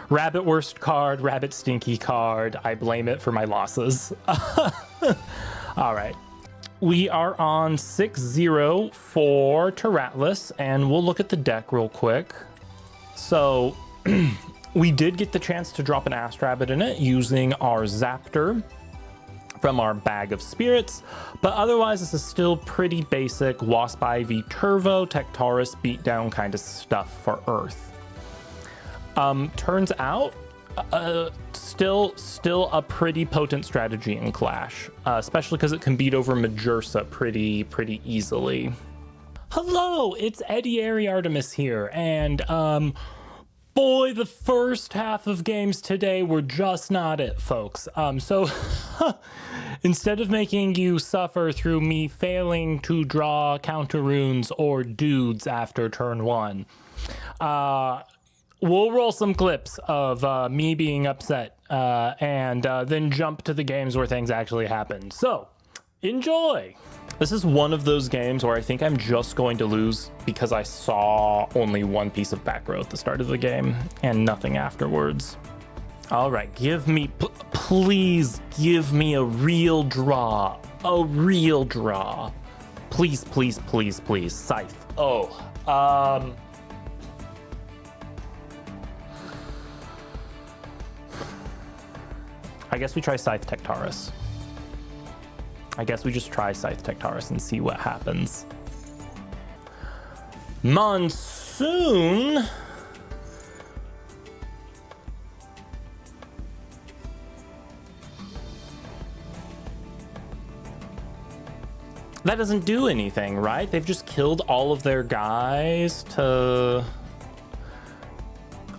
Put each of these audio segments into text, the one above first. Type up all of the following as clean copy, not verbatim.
Rabbit worst card, rabbit stinky card. I blame it for my losses. All right. We are on 6-0 for Terratlus, and we'll look at the deck real quick. So we did get the chance to drop an Astrabbit in it using our Zaptor from our Bag of Spirits, but otherwise this is still pretty basic Wasp Ivy Turvo, Tectaurus beatdown kind of stuff for Earth. Turns out, still a pretty potent strategy in Clash, especially because it can beat over Majursa pretty easily. Hello, it's Eddie Airy Artemis here, and boy, the first half of games today were just not it, folks. So instead of making you suffer through me failing to draw counter runes or dudes after turn 1, we'll roll some clips of me being upset and then jump to the games where things actually happened. So, enjoy! This is one of those games where I think I'm just going to lose because I saw only one piece of back row at the start of the game and nothing afterwards. All right, give me, please give me a real draw. A real draw. Please, please, please, please. Scythe. Oh, I guess we try Scythe Tectaurus. I guess we just try Scythe Tectaurus and see what happens. Monsoon. That doesn't do anything, right? They've just killed all of their guys to...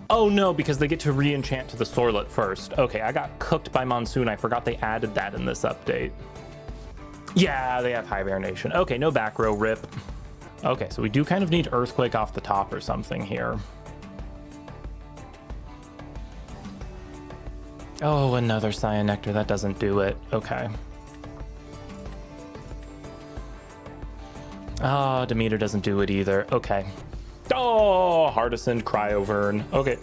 Oh no, because they get to re-enchant to the Sorlet first. Okay, I got cooked by Monsoon. I forgot they added that in this update. Yeah, they have Hibernation. Okay, no back row, rip. Okay, so we do kind of need Earthquake off the top or something here. Oh, another Cyanectar. That doesn't do it. Okay. Oh, Demeter doesn't do it either. Okay. Oh, Hardison, Cryovern. Okay.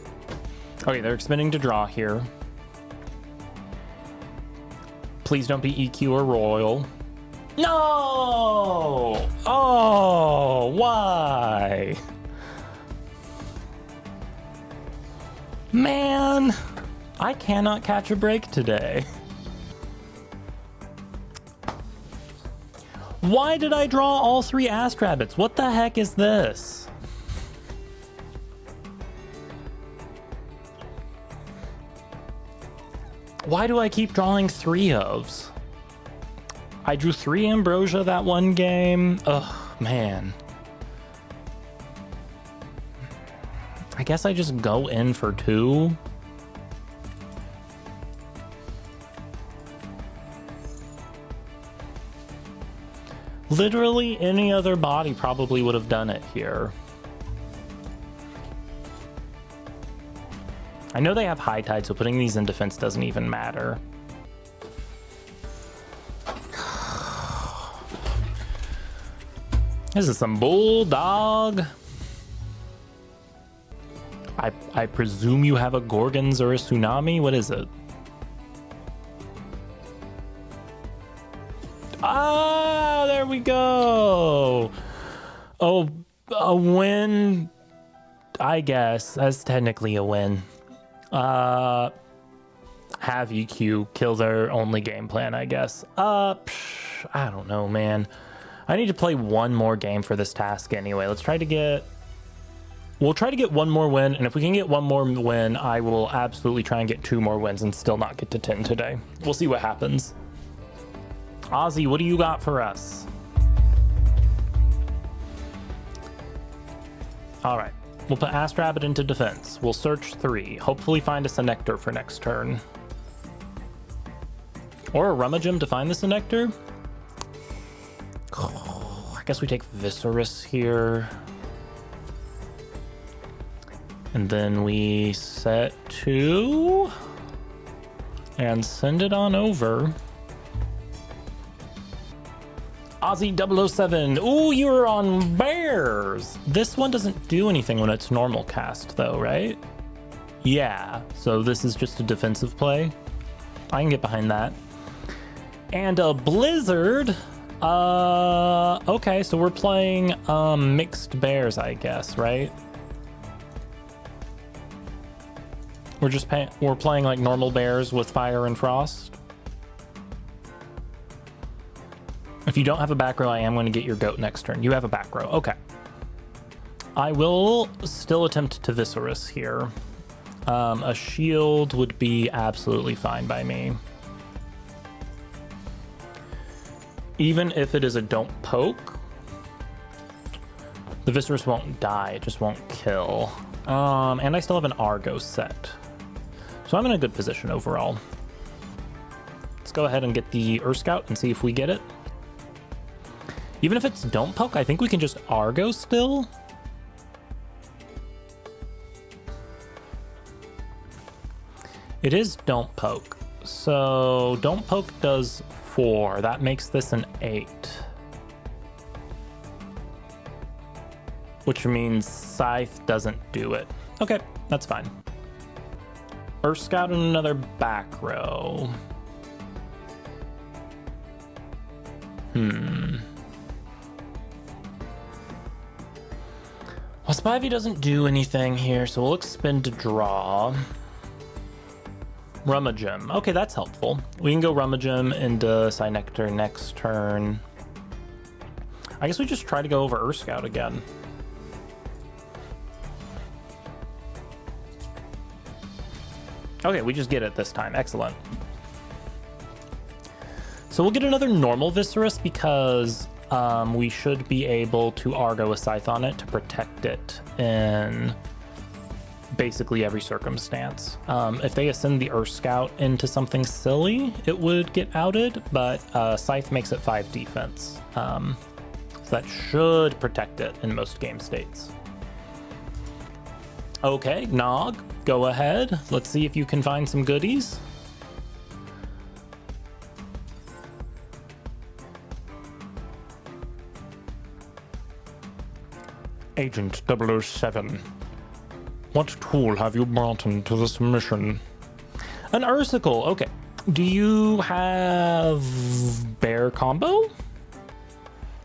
Okay, they're expending to draw here. Please don't be EQ or Royal. No! Oh, why? Man, I cannot catch a break today. Why did I draw all 3 Astrabbits? What the heck is this? Why do I keep drawing 3 ofs? I drew 3 Ambrosia that one game. Ugh, man. I guess I just go in for 2. Literally any other body probably would have done it here. I know they have High Tide, so putting these in defense doesn't even matter. This is some bulldog. I presume you have a Gorgons or a Tsunami? What is it? Ah, there we go. Oh, a win. I guess that's technically a win. Have EQ, kill their only game plan, I guess. I don't know, man. I need to play one more game for this task anyway. Let's try to get... We'll try to get one more win, and if we can get one more win, I will absolutely try and get 2 more wins and still not get to 10 today. We'll see what happens. Ozzy, what do you got for us? All right. We'll put Astrabbit into defense. We'll search 3. Hopefully find a Cyanectar for next turn. Or a Rummagem to find the Cyanectar. I guess we take Viscerus here. And then we set 2. And send it on over. Ozzy 007. Ooh, you're on bears. This one doesn't do anything when it's normal cast, though, right? Yeah, so this is just a defensive play. I can get behind that. And a Blizzard. Okay, so we're playing mixed bears, I guess, right? We're playing like normal bears with fire and frost. If you don't have a back row, I am going to get your goat next turn. You have a back row. Okay. I will still attempt to Viscerus here. A shield would be absolutely fine by me. Even if it is a don't poke, the Viscerus won't die. It just won't kill. And I still have an Argo set. So I'm in a good position overall. Let's go ahead and get the Earth Scout and see if we get it. Even if it's don't poke, I think we can just Argo still. It is don't poke. So don't poke does 4. That makes this an 8. Which means Scythe doesn't do it. Okay, that's fine. Earth Scout and another back row. Well, Spivey doesn't do anything here, so we'll expend to draw. Rummagem. Okay, that's helpful. We can go Rummagem into Synectar next turn. I guess we just try to go over Earth Scout again. Okay, we just get it this time. Excellent. So we'll get another normal Viscerus because we should be able to Argo a Scythe on it to protect it in basically every circumstance. If they ascend the Earth Scout into something silly, it would get outed, but Scythe makes it 5 defense. So that should protect it in most game states. Okay, Nog, go ahead. Let's see if you can find some goodies. Agent 007. What tool have you brought into this mission? An Ursicle. Okay. Do you have bear combo?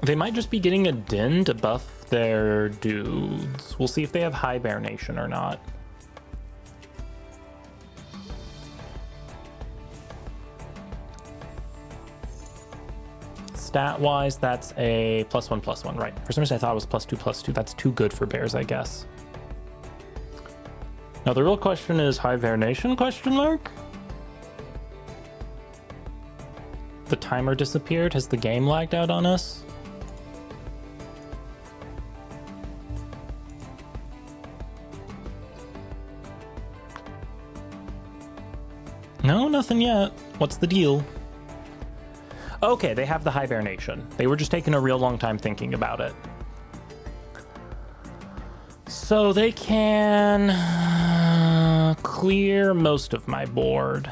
They might just be getting a din to buff their dudes. We'll see if they have high bear nation or not. Stat-wise, that's a +1/+1, right? For some reason I thought it was +2/+2. That's too good for bears, I guess. Now the real question is high bear nation, question mark? The timer disappeared. Has the game lagged out on us? No, nothing yet. What's the deal? Okay, they have the hibernation. They were just taking a real long time thinking about it. So they can clear most of my board.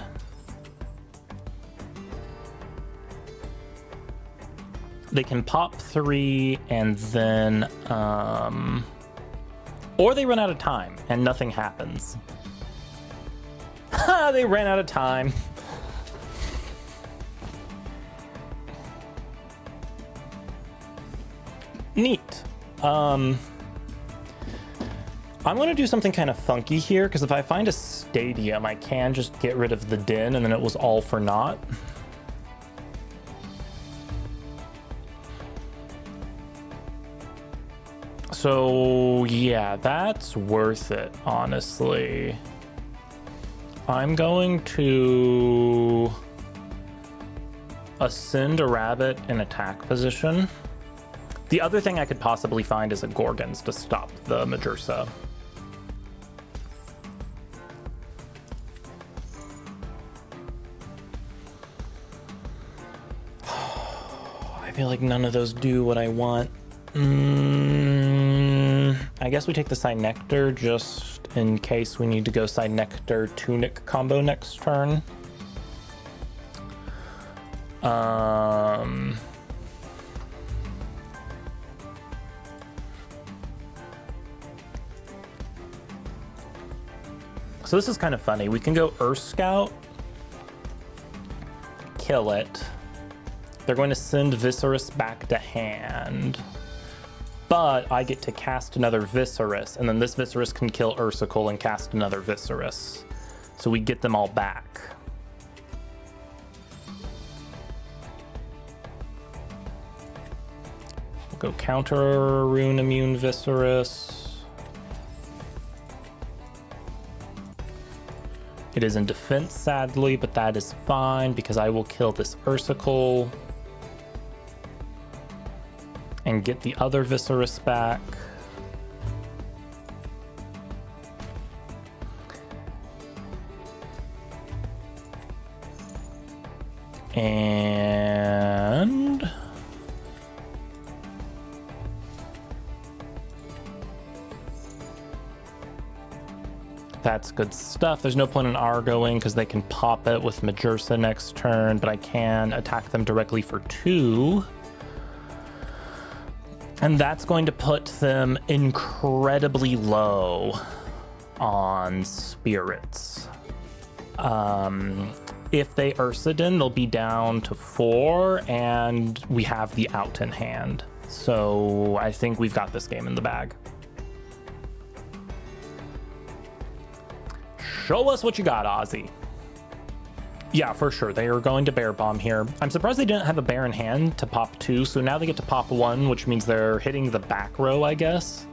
They can pop 3 and then, or they run out of time and nothing happens. Ha! They ran out of time. Neat. I'm going to do something kind of funky here, because if I find a stadium, I can just get rid of the din, and then it was all for naught. So, yeah, that's worth it, honestly. I'm going to ascend a rabbit in attack position. The other thing I could possibly find is a Gorgons to stop the Majursa. I feel like none of those do what I want. I guess we take the Synectar just in case we need to go Synectar Tunic combo next turn. So this is kind of funny. We can go Earth Scout, kill it. They're going to send Viserys back to hand. But I get to cast another Viserys, and then this Viserys can kill Ursicle and cast another Viserys. So we get them all back. We'll go counter Rune Immune Viserys. It is in defense, sadly, but that is fine because I will kill this Ursicle and get the other Viserys back. And that's good stuff. There's no point in Argoing because they can pop it with Majersa next turn, but I can attack them directly for 2. And that's going to put them incredibly low on spirits. If they Ursidin, they'll be down to 4, and we have the out in hand. So I think we've got this game in the bag. Show us what you got, Ozzy. Yeah, for sure. They are going to Bear Bomb here. I'm surprised they didn't have a Bear in hand to pop 2, so now they get to pop 1, which means they're hitting the back row, I guess.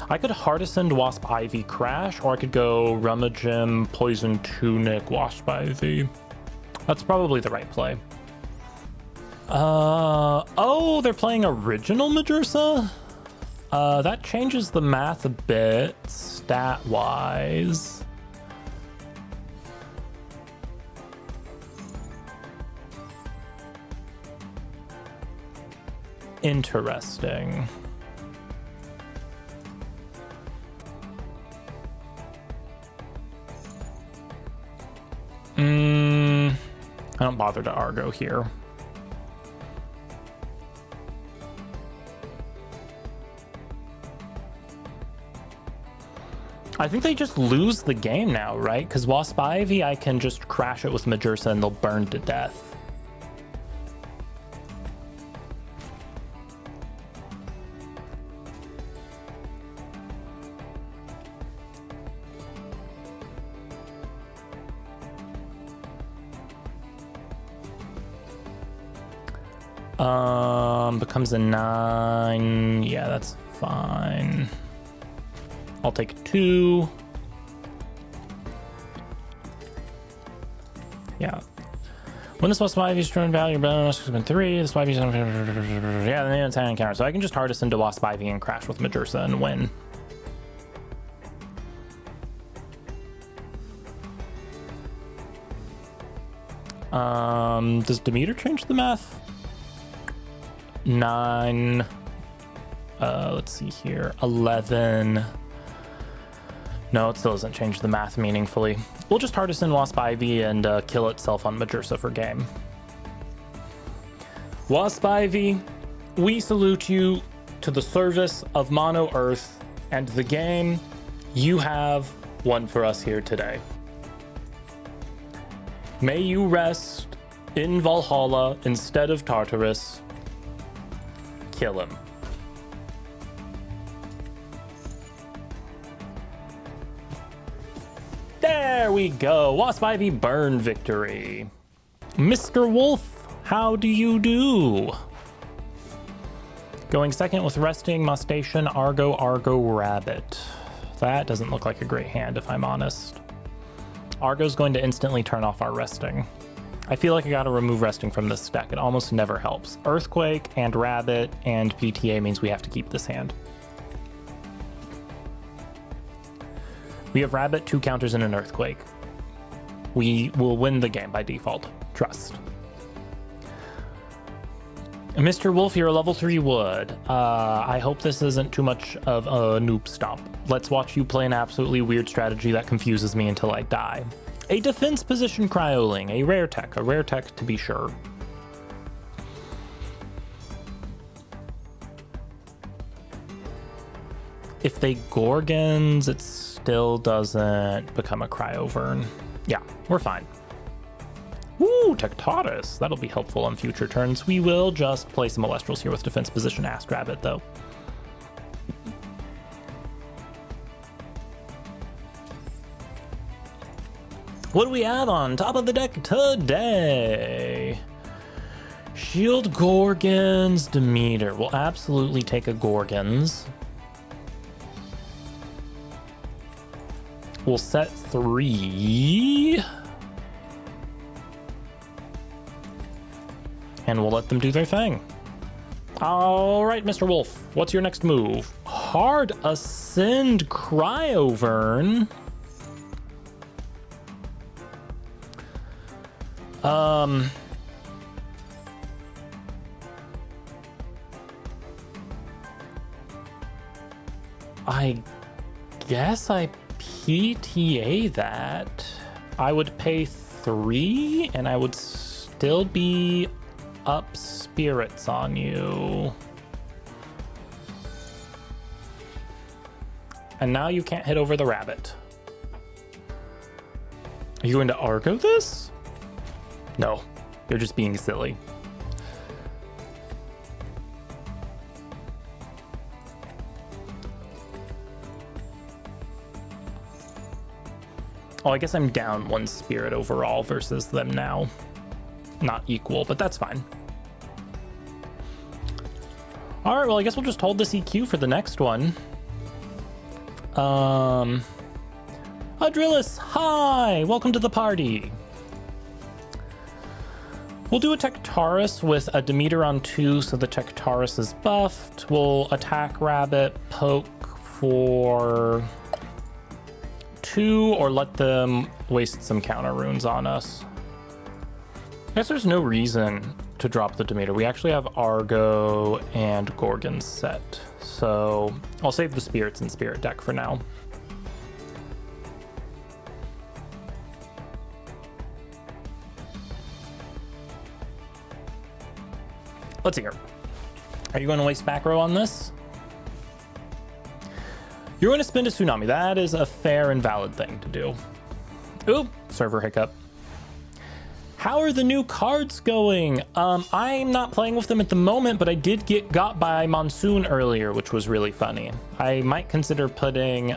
I could Hardisoned Wasp Ivy Crash, or I could go Rummagem, Poison Tunic, Wasp Ivy. That's probably the right play. Oh, they're playing original Majersa? That changes the math a bit, stat-wise. Interesting. I don't bother to Argo here. I think they just lose the game now, right? Because Wasp Ivy, I can just crash it with Majersa and they'll burn to death. Becomes a 9. Yeah, that's fine. I'll take 2. Yeah. When this Wasp Ivy's turn value bonus has been 3, this Ivy's yeah, then it's an encounter. So I can just Hardison to Wasp Ivy and crash with Majersa and win. Does Demeter change the math? 9. Let's see here. 11. No, it still doesn't change the math meaningfully. We'll just Hardison Wasp Ivy and kill itself on Majersa for game. Wasp Ivy, we salute you to the service of Mono Earth and the game. You have won for us here today. May you rest in Valhalla instead of Tartarus. Kill him. There we go. Wasp Ivy burn victory. Mr. Wolf, how do you do? Going second with resting, Mustation, Argo, Rabbit. That doesn't look like a great hand, if I'm honest. Argo's going to instantly turn off our resting. I feel like I gotta remove resting from this deck. It almost never helps. Earthquake and Rabbit and PTA means we have to keep this hand. We have Rabbit, 2 counters, and an Earthquake. We will win the game by default. Trust. Mr. Wolf, you're a level 3 wood. I hope this isn't too much of a noob stomp. Let's watch you play an absolutely weird strategy that confuses me until I die. A defense position Cryoling, a rare tech to be sure. if they Gorgons, it still doesn't become a Cryovern. Yeah, we're fine. Woo, Tectatus. That'll be helpful on future turns. We will just play some Elestrals here with defense position Astrabbit, though. What do we have on top of the deck today? Shield Gorgons, Demeter. We'll absolutely take a Gorgons. We'll set 3. And we'll let them do their thing. All right, Mr. Wolf, what's your next move? Hard Ascend Cryovern. I guess I PTA that. I would pay 3 and I would still be up spirits on you. And now you can't hit over the rabbit. Are you going to Argo this? No, you're just being silly. Oh, I guess I'm down 1 spirit overall versus them now. Not equal, but that's fine. All right, well, I guess we'll just hold this EQ for the next one. Adrillis, hi! Welcome to the party. We'll do a Tectaris with a Demeter on 2, so the Tectaris is buffed. We'll attack Rabbit, poke for 2, or let them waste some counter runes on us. I guess there's no reason to drop the Demeter. We actually have Argo and Gorgon set, so I'll save the spirits in Spirit deck for now. Let's see here. Are you going to waste back row on this? You're going to spend a Tsunami. That is a fair and valid thing to do. Oop, server hiccup. How are the new cards going? I'm not playing with them at the moment, but I did get got by Monsoon earlier, which was really funny. I might consider putting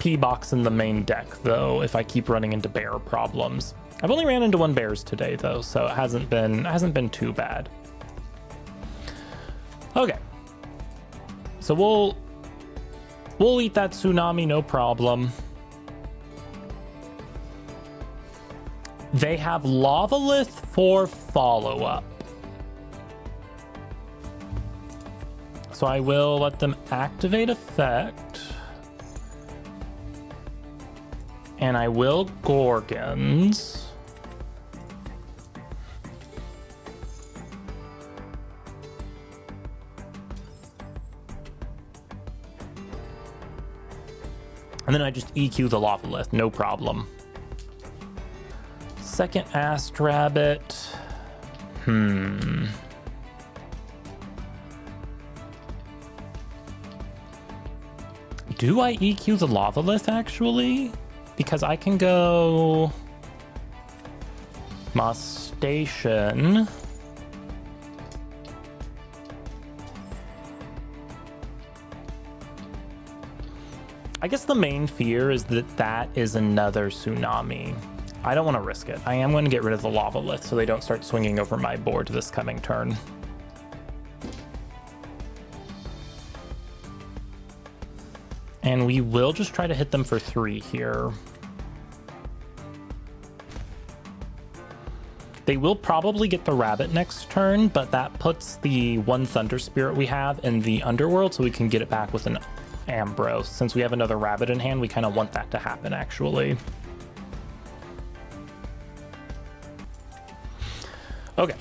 P-Box in the main deck, though, if I keep running into bear problems. I've only ran into 1 bears today, though, so it hasn't been too bad. Okay. So we'll eat that Tsunami, no problem. They have Lavalith for follow-up. So I will let them activate effect. And I will Gorgons. And then I just EQ the Lavalith, no problem. Second Astrabbit. Do I EQ the Lavalith, actually? Because I can go Mostation. I guess the main fear is that that is another Tsunami. I don't want to risk it. I am going to get rid of the Lavalith so they don't start swinging over my board this coming turn. And we will just try to hit them for 3 here. They will probably get the rabbit next turn, but that puts the 1 Thunder Spirit we have in the Underworld so we can get it back with an Ambros. Since we have another rabbit in hand, we kind of want that to happen, actually. Okay.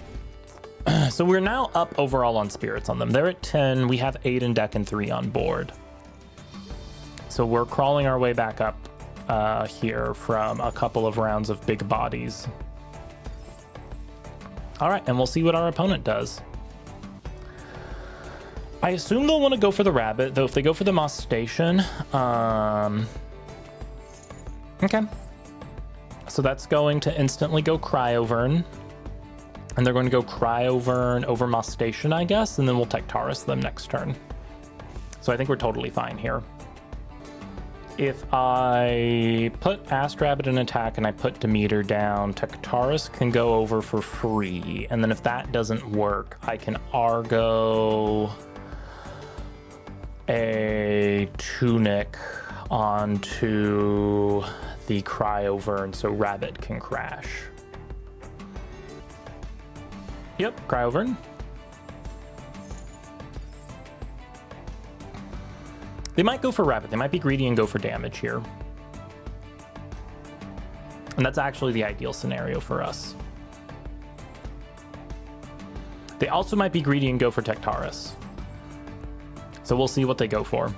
So we're now up overall on spirits on them. They're at 10. We have 8 in deck and 3 on board. So we're crawling our way back up here from a couple of rounds of big bodies. All right, and we'll see what our opponent does. I assume they'll want to go for the rabbit, though if they go for the Moss Station, okay. So that's going to instantly go Cryovern. And they're going to go Cryovern over Moss Station, I guess, and then we'll Tectaurus them next turn. So I think we're totally fine here. If I put Astrabbit in attack and I put Demeter down, Tectaurus can go over for free. And then if that doesn't work, I can Argo a Tunic onto the Cryovern so Rabbit can crash. Yep, Cryovern. They might go for Rabbit. They might be greedy and go for damage here. And that's actually the ideal scenario for us. They also might be greedy and go for Tectaurus. So we'll see what they go for.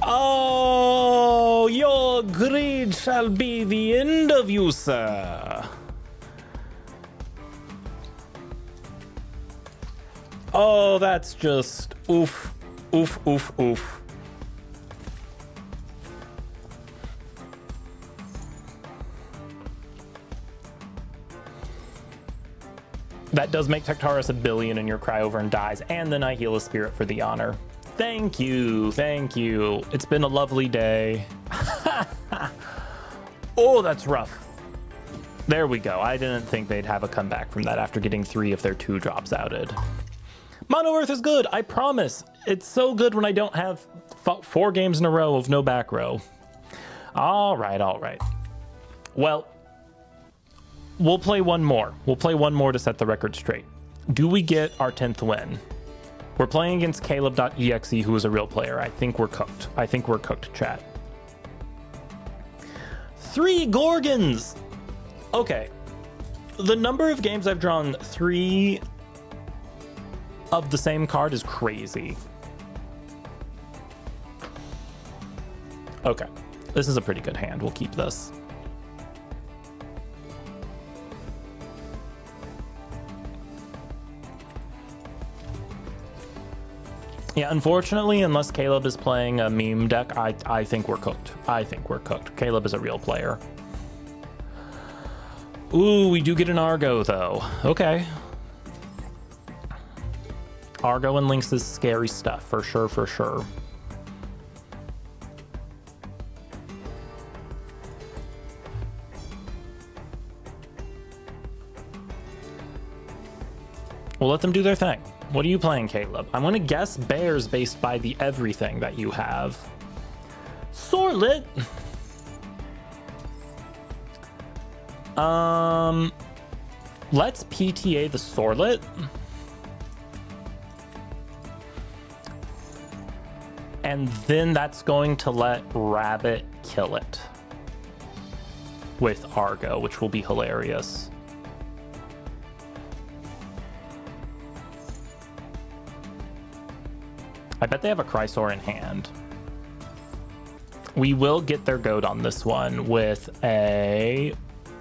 Oh, your greed shall be the end of you, sir. Oh, that's just oof, oof, oof, oof. That does make Tectaurus 1 billion and your Cryovern dies, and then I heal a spirit for the honor. Thank you, thank you. It's been a lovely day. Oh, that's rough. There we go. I didn't think they'd have a comeback from that after getting 3 of their 2 drops outed. Mono Earth is good, I promise. It's so good when I don't have 4 games in a row of no back row. All right, all right. Well, we'll play one more. We'll play one more to set the record straight. Do we get our 10th win? We're playing against Caleb.exe, who is a real player. I think we're cooked. I think we're cooked, chat. 3 Gorgons! Okay. The number of games I've drawn 3 of the same card is crazy. Okay. This is a pretty good hand. We'll keep this. Yeah, unfortunately, unless Caleb is playing a meme deck, I think we're cooked. I think we're cooked. Caleb is a real player. Ooh, we do get an Argo, though. Okay. Argo and Lynx is scary stuff, for sure, for sure. We'll let them do their thing. What are you playing, Caleb? I'm gonna guess bears based by the everything that you have. Sorlet. Let's PTA the Sorlet. And then that's going to let Rabbit kill it with Argo, which will be hilarious. I bet they have a Chrysor in hand. We will get their goat on this one with a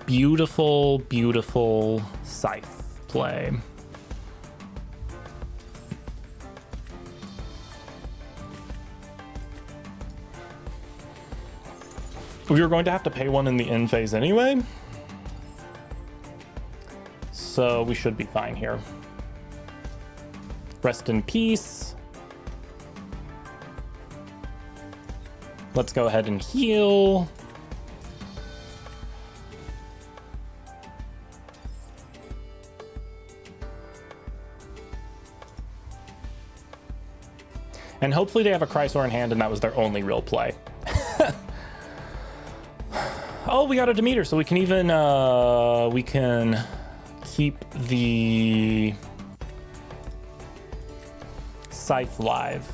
beautiful, beautiful Scythe play. We were going to have to pay one in the end phase anyway, so we should be fine here. Rest in peace. Let's go ahead and heal. And hopefully they have a Chrysor in hand and that was their only real play. Oh, we got a Demeter, so we can even we can keep the Scythe live.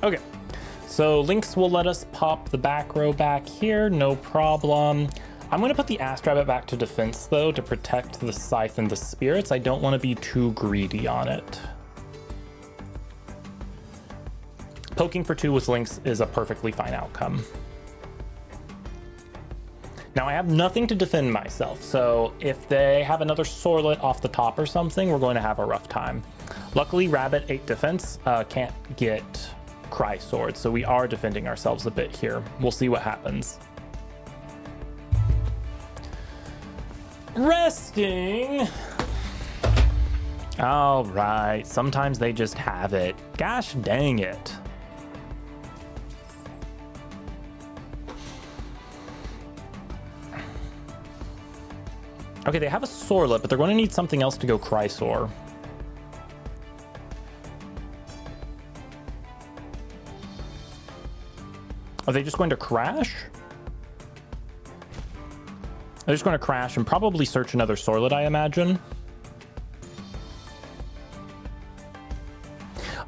Okay, so Lynx will let us pop the back row back here, no problem. I'm gonna put the Astrabbit back to defense though to protect the Scythe and the spirits. I don't want to be too greedy on it. Poking for 2 with Lynx is a perfectly fine outcome. Now I have nothing to defend myself, so if they have another Sorlet off the top or something, we're going to have a rough time. Luckily, Rabbit 8 defense can't get Cry Sword, so we are defending ourselves a bit here. We'll see what happens. Resting. All right, sometimes they just have it. Gosh dang it. Okay, they have a Sorlet, but they're going to need something else to go Chrysor. Are they just going to crash? They're just going to crash and probably search another Sorlet, I imagine.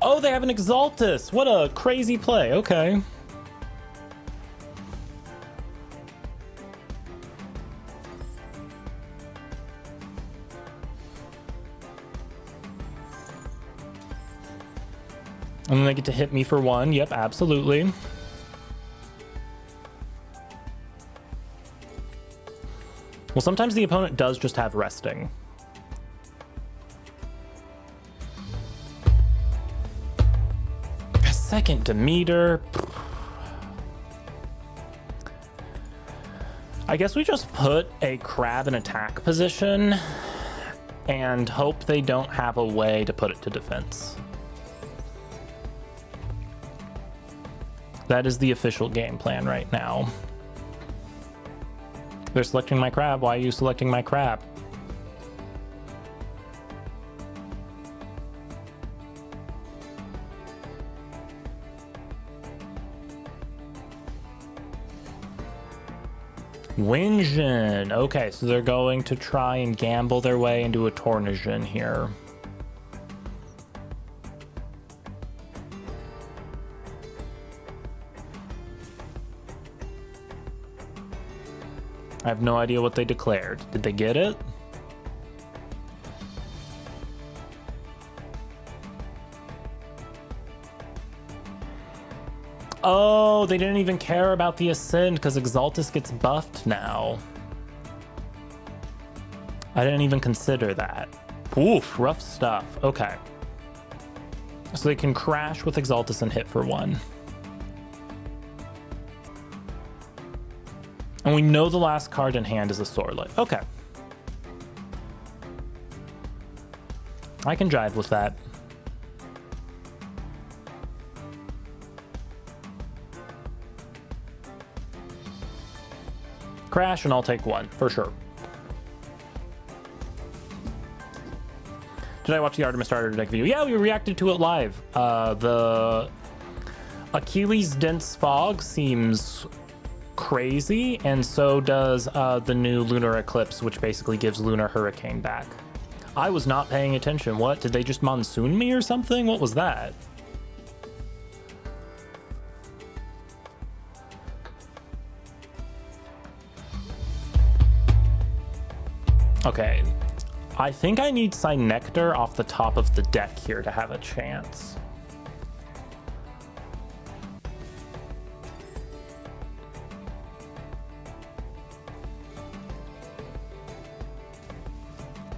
Oh, they have an Exaltus! What a crazy play. Okay. And then they get to hit me for 1. Yep, absolutely. Well, sometimes the opponent does just have resting. A second Demeter. I guess we just put a crab in attack position and hope they don't have a way to put it to defense. That is the official game plan right now. They're selecting my crab. Why are you selecting my crab? Winjin. Okay, so they're going to try and gamble their way into a Tornasian here. I have no idea what they declared. Did they get it? Oh, they didn't even care about the Ascend because Exaltus gets buffed now. I didn't even consider that. Oof, rough stuff. Okay. So they can crash with Exaltus and hit for 1. And we know the last card in hand is a Sorlet. Okay. I can jive with that. Crash and I'll take 1, for sure. Did I watch the Artemis starter deck video? Yeah, we reacted to it live. The Achilles Dense Fog seems crazy, and so does the new Lunar Eclipse, which basically gives Lunar Hurricane back. I was not paying attention. What? Did they just monsoon me or something? What was that? Okay. I think I need Synectar off the top of the deck here to have a chance.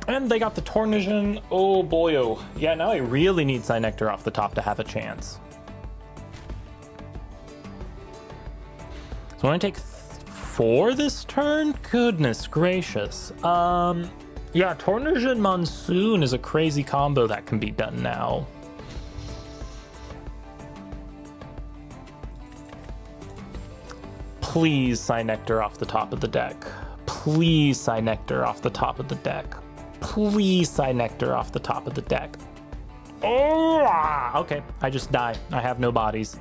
And they got the Tornasian. Oh boy, oh. Yeah, now I really need Synectar off the top to have a chance. So I'm gonna take 4 this turn? Goodness gracious. Yeah, Tornasian Monsoon is a crazy combo that can be done now. Please Synectar off the top of the deck. Please Synectar off the top of the deck. Please Synectar off the top of the deck. Oh, okay, I just die. I have no bodies.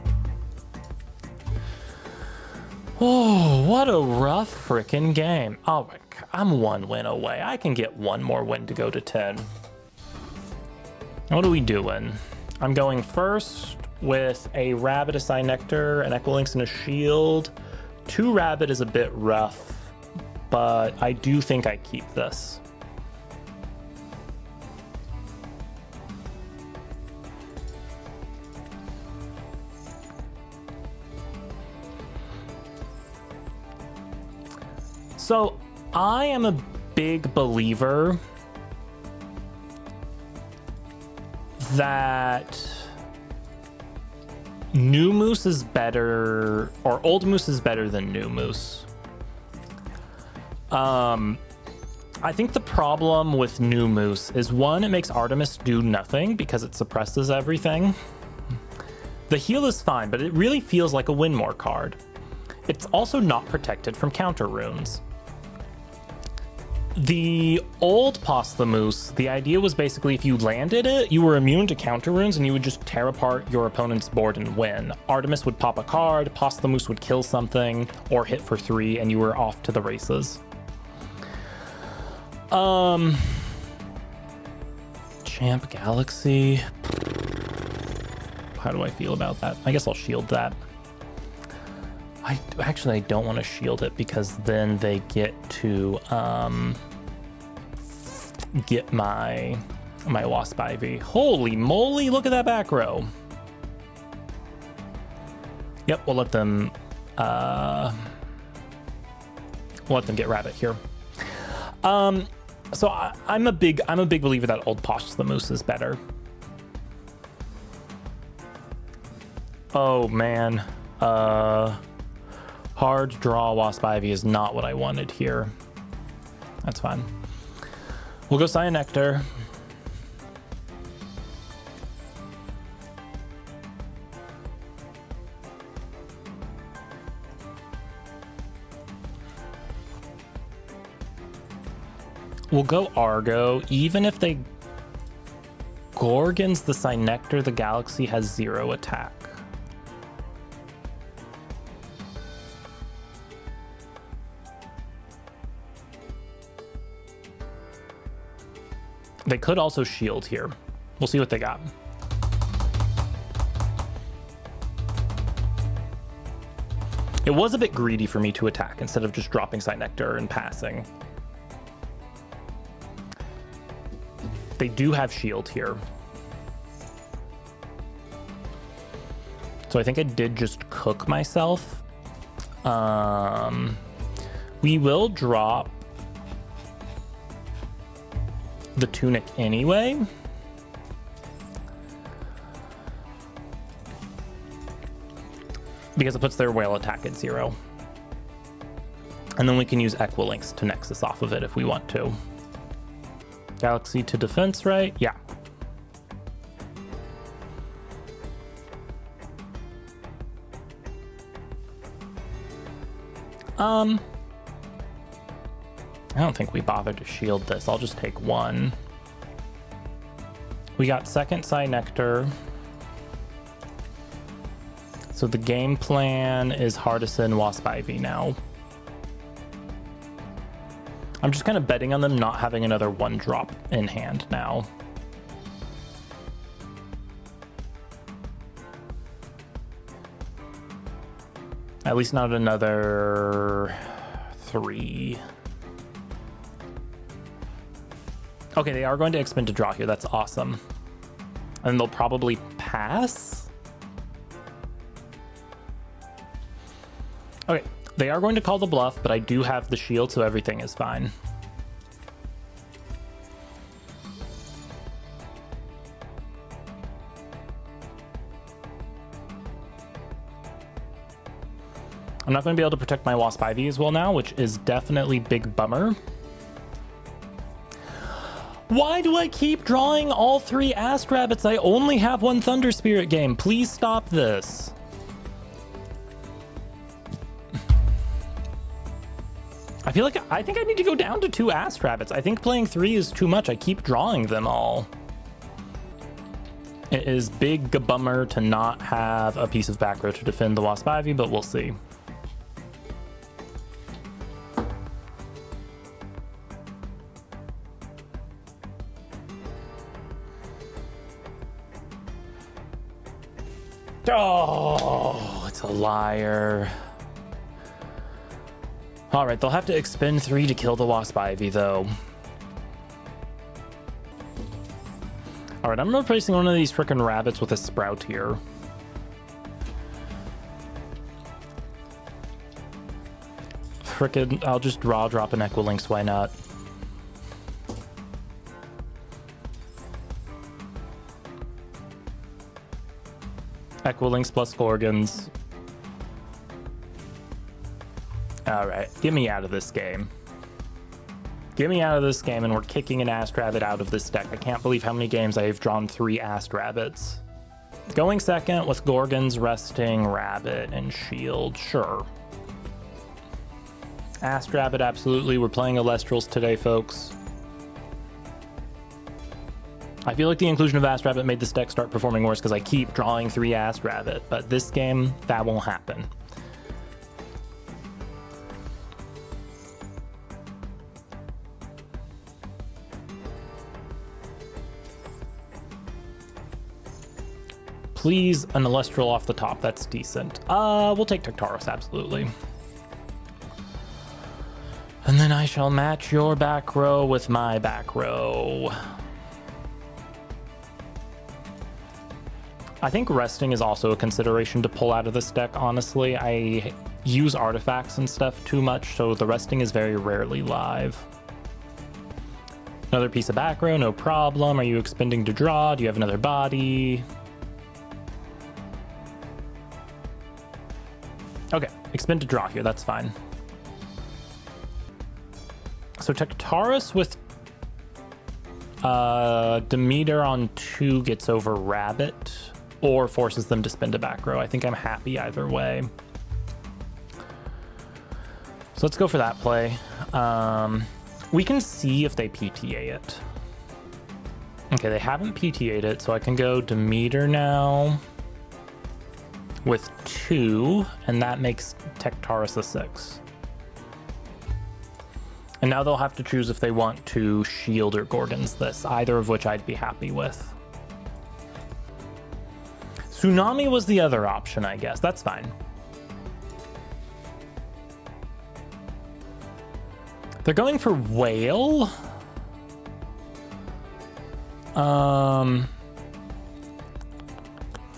Oh, what a rough freaking game. Oh my god, I'm 1 win away. I can get 1 more win to go to 10. What are we doing? I'm going first with a Rabbit, a Synectar, an Equilinx, and a Shield. 2 Rabbit is a bit rough, but I do think I keep this. So I am a big believer that new moose is better, or old moose is better than new moose. I think the problem with new moose is, one, it makes Artemis do nothing because it suppresses everything. The heal is fine, but it really feels like a win more card. It's also not protected from counter runes. The old Posthumus, the idea was basically if you landed it, you were immune to counter runes and you would just tear apart your opponent's board and win. Artemis would pop a card, Posthumus would kill something or hit for 3, and you were off to the races. Champ Galaxy. How do I feel about that? I guess I'll shield that. I don't want to shield it because then they get to get my Wasp Ivy. Holy moly, look at that back row. Yep, we'll let them get Rabbit here. So I'm a big believer that old Posthumus is better. Oh man. Hard draw Wasp Ivy is not what I wanted here. That's fine. We'll go Cyanectar. We'll go Argo. Even if they Gorgons the Cynectar, the Galaxy has 0 attack. They could also shield here. We'll see what they got. It was a bit greedy for me to attack instead of just dropping Cynectar and passing. They do have shield here. So I think I did just cook myself. We will drop the Tunic anyway. Because it puts their whale attack at 0. And then we can use Equilinx to Nexus off of it if we want to. Galaxy to defense, right? Yeah. I don't think we bothered to shield this. I'll just take 1. We got second Cynectar. So the game plan is Hardison, Wasp Ivy now. I'm just kind of betting on them not having another 1-drop in hand now. At least not another 3. Okay, they are going to expend to draw here. That's awesome. And they'll probably pass. Okay, they are going to call the bluff, but I do have the shield, so everything is fine. I'm not going to be able to protect my Wasp Ivy as well now, which is definitely big bummer. Why do I keep drawing all 3 Astrabbits? I only have 1 Thunder Spirit game. Please stop this. I think I need to go down to 2 Astrabbits. I think playing 3 is too much. I keep drawing them all. It is big bummer to not have a piece of back row to defend the Wasp Ivy, but we'll see. Oh, it's a liar. All right, they'll have to expend 3 to kill the Wasp Ivy, though. All right, I'm replacing one of these frickin' rabbits with a Sprout here. frickin', I'll just draw drop an Equilinx, why not? Equilinx plus Gorgons. Alright, get me out of this game. Get me out of this game, and we're kicking an Astrabbit out of this deck. I can't believe how many games I've drawn 3 Astrabbits. Going second with Gorgons, Resting, Rabbit, and Shield. Sure. Astrabbit, absolutely. We're playing Elestrals today, folks. I feel like the inclusion of Astrabbit made this deck start performing worse because I keep drawing 3 Astrabbit, but this game, that won't happen. Please, an Elestral off the top. That's decent. We'll take Tektaros, absolutely. And then I shall match your back row with my back row. I think Resting is also a consideration to pull out of this deck, honestly. I use artifacts and stuff too much, so the Resting is very rarely live. Another piece of back row, no problem. Are you expending to draw? Do you have another body? Okay, expend to draw here, that's fine. So Tektaros with Demeter on 2 gets over Rabbit, or forces them to spend a back row. I think I'm happy either way. So let's go for that play. We can see if they PTA it. Okay, they haven't PTA'd it, so I can go Demeter now with 2, and that makes Tektaros a 6. And now they'll have to choose if they want to Shield or Gorgons this, either of which I'd be happy with. Tsunami was the other option, I guess. That's fine. They're going for Whale.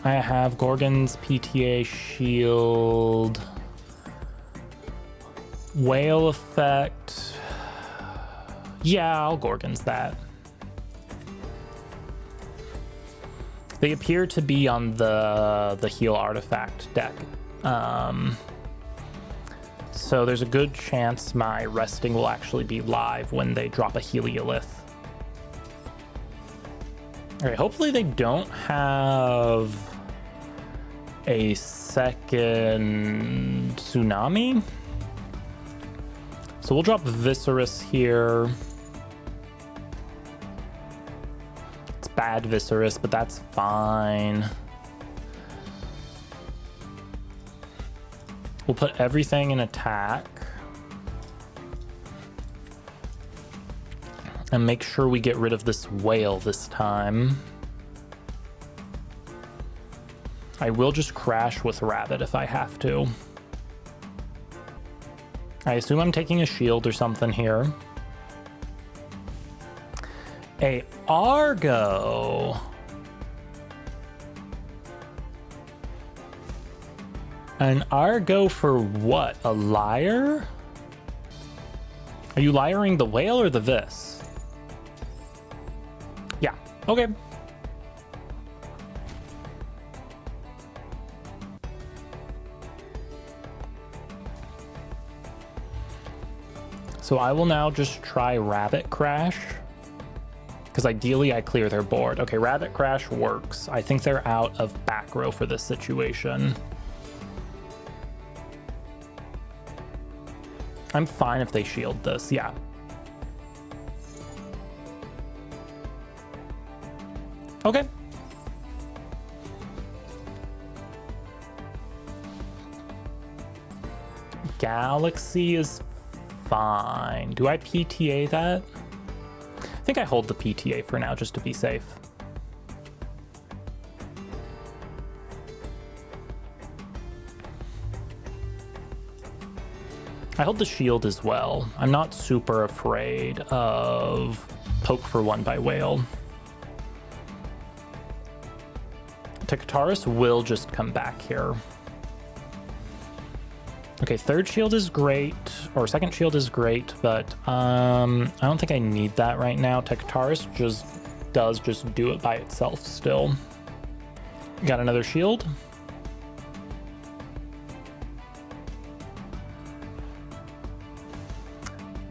I have Gorgons, PTA, Shield, Whale effect. Yeah, I'll Gorgons that. They appear to be on the heal artifact deck. So there's a good chance my Resting will actually be live when they drop a Heliolith. Alright, hopefully they don't have a second Tsunami. So we'll drop Viscerus here. It's bad Viscerus, but that's fine. We'll put everything in attack. And make sure we get rid of this Whale this time. I will just crash with Rabbit if I have to. I assume I'm taking a shield or something here. A Argo. An Argo for what? A Liar? Are you liaring the Whale or the Vis? Yeah, okay. So I will now just try Rabbit Crash, because ideally I clear their board. Okay, Rabbit Crash works. I think they're out of back row for this situation. I'm fine if they shield this, yeah. Okay. Galaxy is fine. Do I PTA that? I think I hold the PTA for now just to be safe. I hold the shield as well. I'm not super afraid of poke for 1 by Whale. Tektaros will just come back here. Okay, third shield is great, or second shield is great, but I don't think I need that right now. Tectaris does do it by itself still. Got another shield.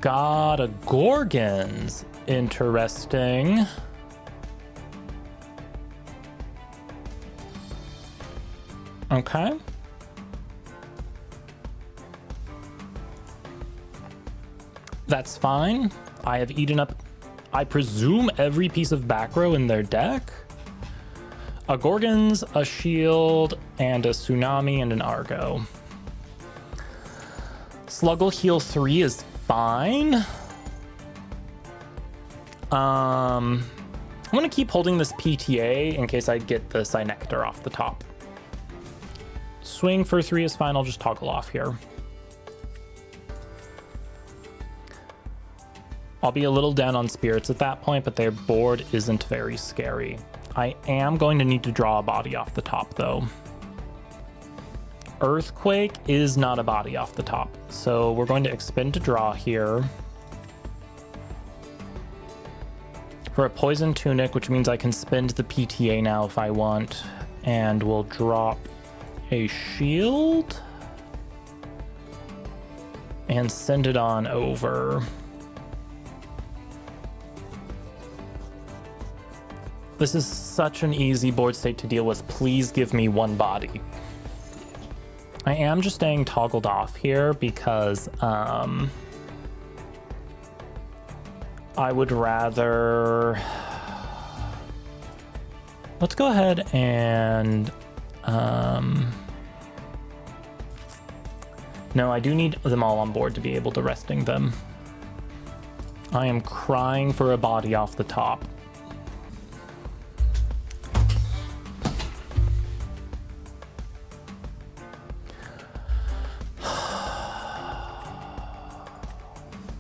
Got a Gorgons. Interesting. Okay. That's fine. I have eaten up, I presume, every piece of back row in their deck. A Gorgons, a Shield, and a Tsunami, and an Argo. Sluggle heal 3 is fine. I'm gonna keep holding this PTA in case I get the Cynectar off the top. Swing for 3 is fine. I'll just toggle off here. I'll be a little down on spirits at that point, but their board isn't very scary. I am going to need to draw a body off the top, though. Earthquake is not a body off the top, so we're going to expend to draw here. For a Poison Tunic, which means I can spend the PTA now if I want, and we'll drop a shield and send it on over. This is such an easy board state to deal with. Please give me one body. I am just staying toggled off here because I would rather... Let's go ahead and... No, I do need them all on board to be able to resting them. I am crying for a body off the top.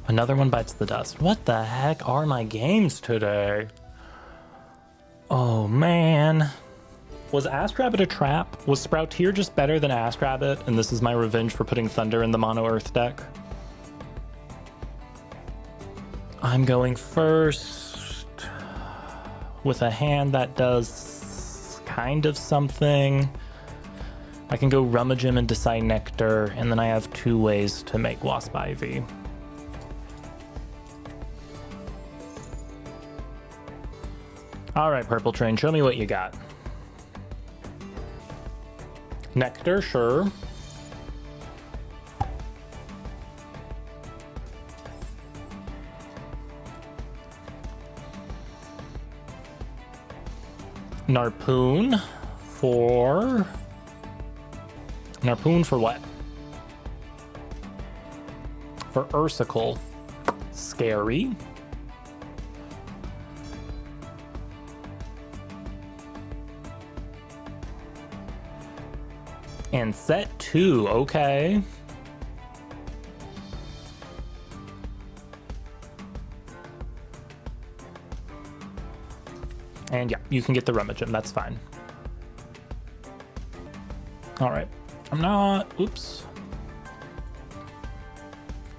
Another one bites the dust. What the heck are my games today? Oh, man. Was Astrabbit a trap? Was Sproutier just better than Astrabbit, and this is my revenge for putting Thunder in the Mono Earth deck? I'm going first with a hand that does kind of something. I can go Rummage him into Cynectar, and then I have 2 ways to make Wasp Ivy. All right, Purple Train, show me what you got. Nectar, sure. Narpoon for... Narpoon for what? For Ursicle. Scary. And set 2, okay. And yeah, you can get the Rummagem, that's fine. All right, I'm not, oops.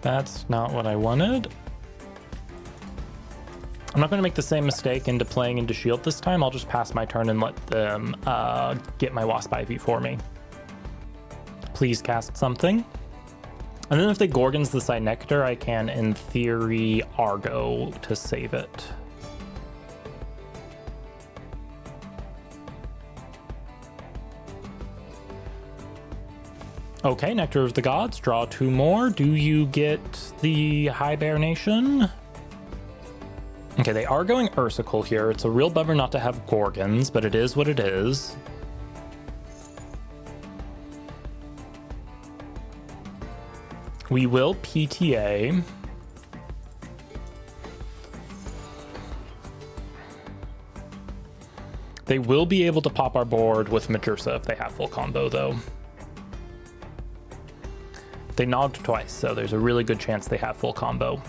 That's not what I wanted. I'm not gonna make the same mistake into playing into shield this time. I'll just pass my turn and let them get my Wasp Ivy for me. Please cast something. And then if they Gorgons the Cynectar, I can, in theory, Argo to save it. Okay, Nectar of the Gods, draw 2 more. Do you get the Hibernation? Okay, they are going Ursicle here. It's a real bummer not to have Gorgons, but it is what it is. We will PTA. They will be able to pop our board with Majursa if they have full combo, though. They nogged twice, so there's a really good chance they have full combo.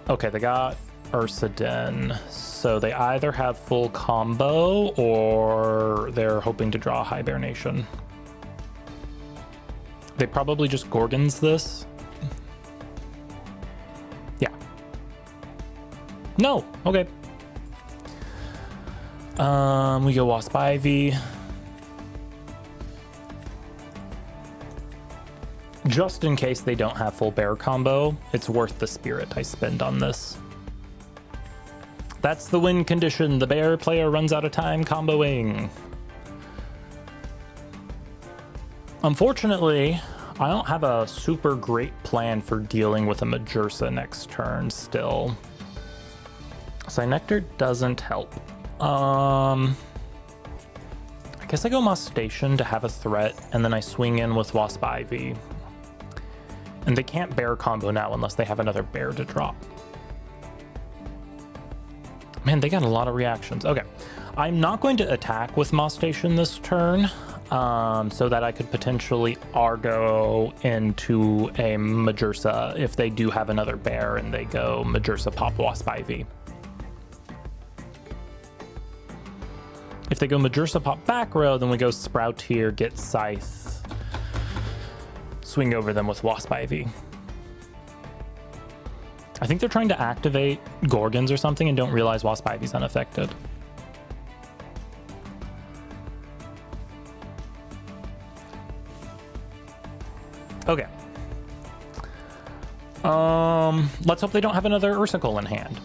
Okay, they got Ursidin. So they either have full combo or they're hoping to draw Hibernation. They probably just Gorgons this. Yeah. No, okay. We go Wasp Ivy. Just in case they don't have full bear combo, it's worth the spirit I spend on this. That's the win condition. The bear player runs out of time comboing. Unfortunately, I don't have a super great plan for dealing with a Majursa next turn still. Cynectar doesn't help. I guess I go Moss Station to have a threat, and then I swing in with Wasp Ivy. And they can't bear combo now unless they have another bear to drop. Man, they got a lot of reactions. Okay, I'm not going to attack with Moss Station this turn, so that I could potentially Argo into a Majursa if they do have another bear and they go Majursa pop Wasp Ivy. If they go Majursa pop back row, then we go Sprout here, get Scythe, swing over them with Wasp Ivy. I think they're trying to activate Gorgons or something and don't realize Wasp Ivy's unaffected. Okay. Let's hope they don't have another Ursicle in hand.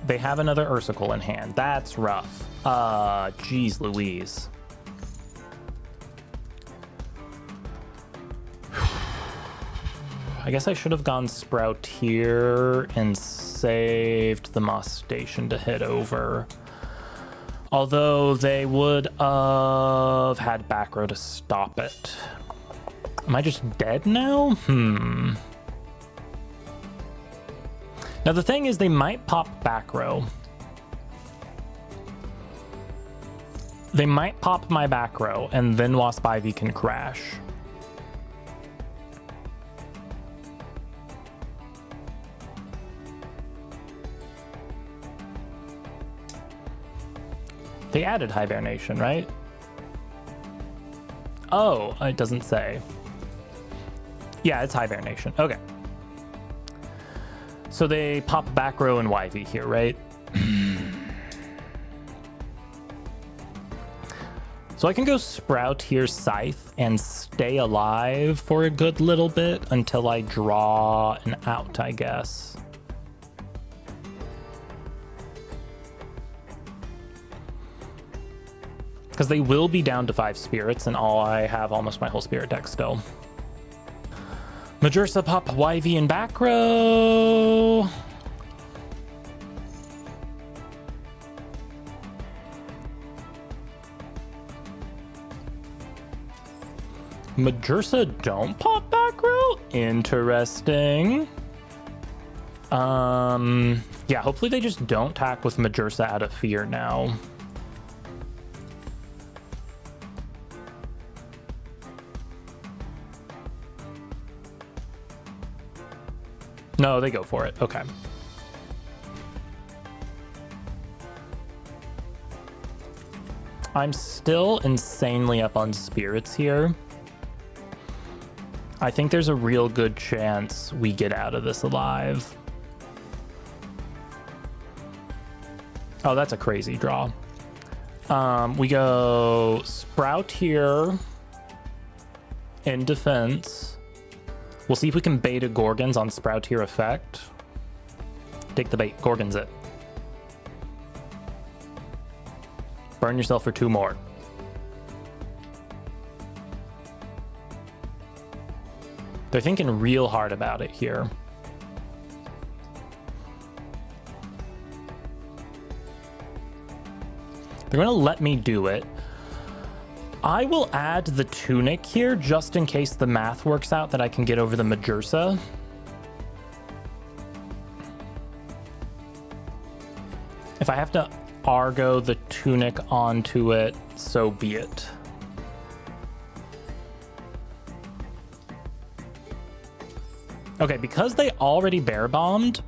They have another Ursicle in hand. That's rough. Geez Louise. I guess I should have gone Sprout here and saved the Moss Station to hit over. Although they would have had back row to stop it. Am I just dead now? Now the thing is, they might pop back row. They might pop my back row, and then Wasp Ivy can crash. They added Hibernation, right? Oh, it doesn't say. Yeah, it's Hibernation. Okay. So they pop back row and Yvie here, right? So I can go Sprout here, Scythe, and stay alive for a good little bit until I draw an out, I guess. Because they will be down to 5 spirits, and I have almost my whole spirit deck still. Majursa pop Yvie in back row. Majursa don't pop back row? Interesting. Yeah, hopefully they just don't tack with Majursa out of fear now. No, they go for it. Okay. I'm still insanely up on spirits here. I think there's a real good chance we get out of this alive. Oh, that's a crazy draw. We go Sprout here in defense. We'll see if we can bait a Gorgons on Sprout here effect. Take the bait. Gorgons it. Burn yourself for 2 more. They're thinking real hard about it here. They're going to let me do it. I will add the Tunic here just in case the math works out that I can get over the Majursa. If I have to Argo the Tunic onto it, so be it. Okay, because they already bear bombed,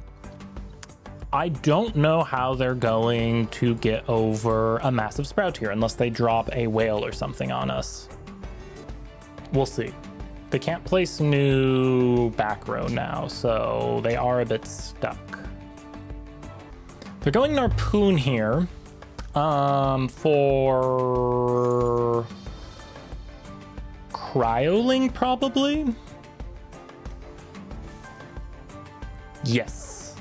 I don't know how they're going to get over a massive sprout here unless they drop a whale or something on us. We'll see. They can't place new back row now, so they are a bit stuck. They're going Harpoon here for Cryoling, probably? Yes.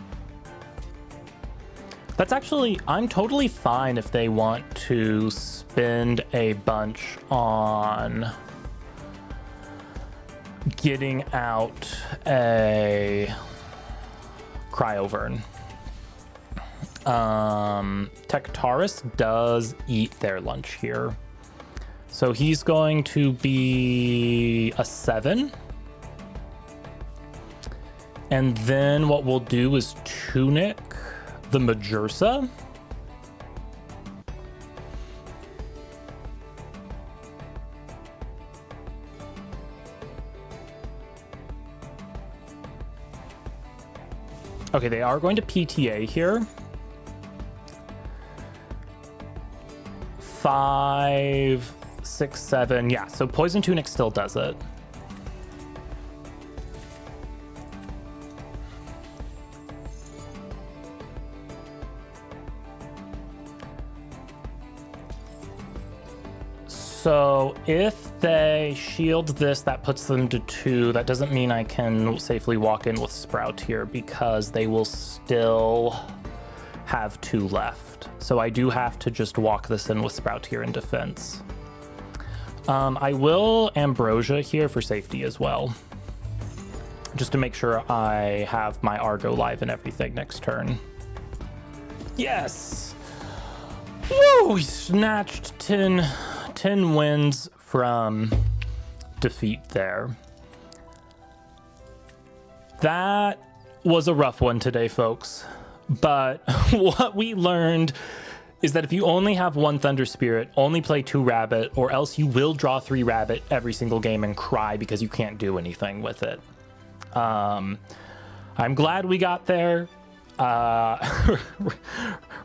That's actually, I'm totally fine if they want to spend a bunch on getting out a Cryovern. Tectaurus does eat their lunch here. So he's going to be a 7. And then what we'll do is Tunic the Majursa. Okay, they are going to PTA here. 5, 6, 7. Yeah, so Poison Tunic still does it. So if they shield this, that puts them to 2. That doesn't mean I can safely walk in with Sprout here because they will still have 2 left. So I do have to just walk this in with Sprout here in defense. I will Ambrosia here for safety as well, just to make sure I have my Argo live and everything next turn. Yes! Woo! We snatched 10 wins from defeat there. That was a rough one today, folks. But what we learned is that if you only have 1 Thunder Spirit, only play 2 Rabbit, or else you will draw 3 Rabbit every single game and cry because you can't do anything with it. I'm glad we got there.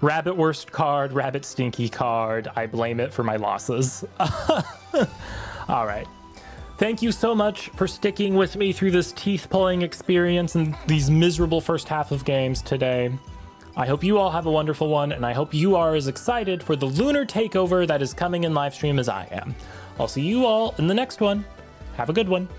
Rabbit worst card, Rabbit stinky card. I blame it for my losses. All right. Thank you so much for sticking with me through this teeth-pulling experience and these miserable first half of games today. I hope you all have a wonderful one, and I hope you are as excited for the lunar takeover that is coming in live stream as I am. I'll see you all in the next one. Have a good one.